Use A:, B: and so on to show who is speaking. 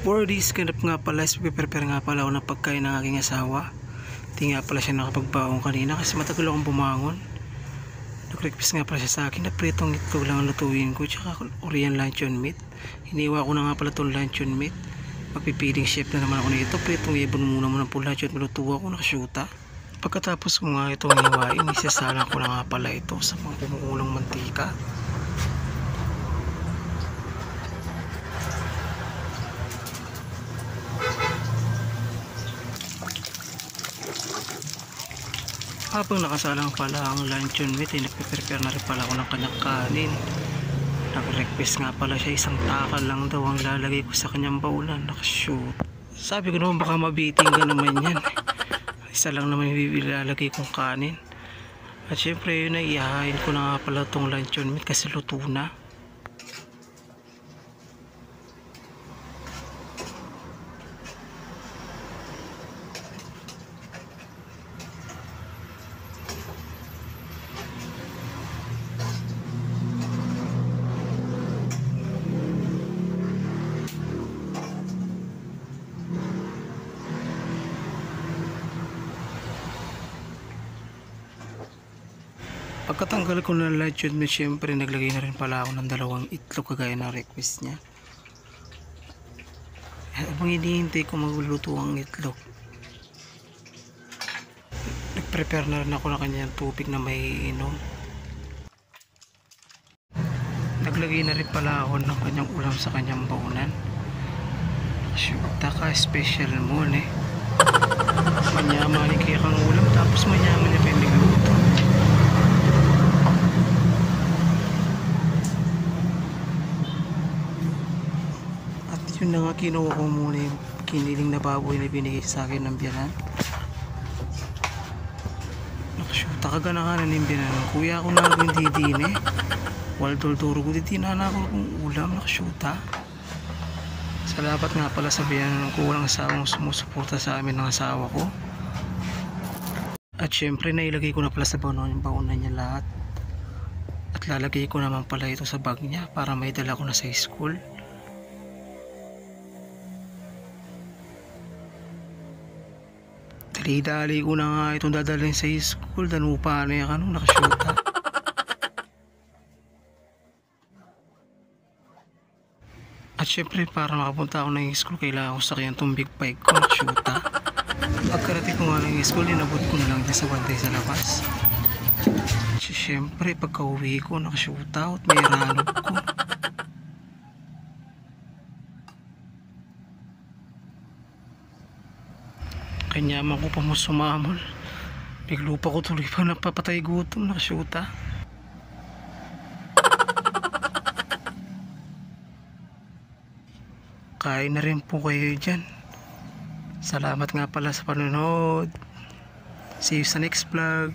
A: For this kind of nga pala, prepare nga pala ako ng pagkain ng aking asawa. Hindi nga pala siya nakapagbaong kanina kasi matagal akong bumangon. Nag-request nga pala siya sa akin na pritong itlog lang ang lutuin ko, tsaka Korean luncheon meat. Hiniwa ko na nga pala itong luncheon meat. Magpipiling chef na naman ako nito. Pritong ibon muna mo ng pula at malutuwa ko, nakasyuta. Pagkatapos ko nga itong hiwain, isasalang ko na nga pala ito sa mga kumukulong mantika. Habang nakasalang pala ang luncheon meat, nagpe-prepare na rin pala ako ng kanyang kanin. Nag-request nga pala siya, isang takal lang daw ang lalagay ko sa kanyang baulan. Nakashoot. Sabi ko naman baka mabiting ka naman yan. Isa lang naman yung ilalagay kong kanin. At syempre yun ay ihahain ko na nga pala itong luncheon meat kasi luto na. Pagkatanggal ko ng luncheon meat, syempre naglagay na rin pala ako ng 2 itlog kagaya ng request niya. Habang hinihintay ko magluluto ang itlog, nag-prepare na rin ako ng kanyang tubig na may inom. Naglagay na rin pala ako ng kanyang ulam sa kanyang baunan. Taka special mo manyaman kaya kang ulam, tapos manyaman niya pa yung nagluto. Yun na nga, kinuha ko muna yung kiniling na baboy na binigay sa akin ng biyanan. Nakashoot, kaganahanan yung biyanan. Kuya ako na ako yung didin Waldol-duro ko didinahan ako kung ulam. Nakashoot Salamat nga pala sa biyanan ko, walang asawang sumusuporta sa amin ng asawa ko. At syempre nailagay ko na pala sa baunan niya lahat. At lalagay ko naman pala ito sa bag niya para may dala ko na sa school. Dali-dali ko na nga itong dadalhin sa school. Danupa na yan nakashoota. At syempre para makapunta ako ng school, kailangan ko sakyan itong big bike ko, nakashoota. Pagkarating ko nga ng school, inabot ko na lang dyan sa bantay sa labas. Syempre pagka uwi ko, nakashoota at may ranog ko. Kanyaman ko pa mo sumamol. Biglo pa ko tuloy pa napapatay gutom, nakashoota. Kain na rin po kayo dyan. Salamat nga pala sa panonood. See you sa next vlog.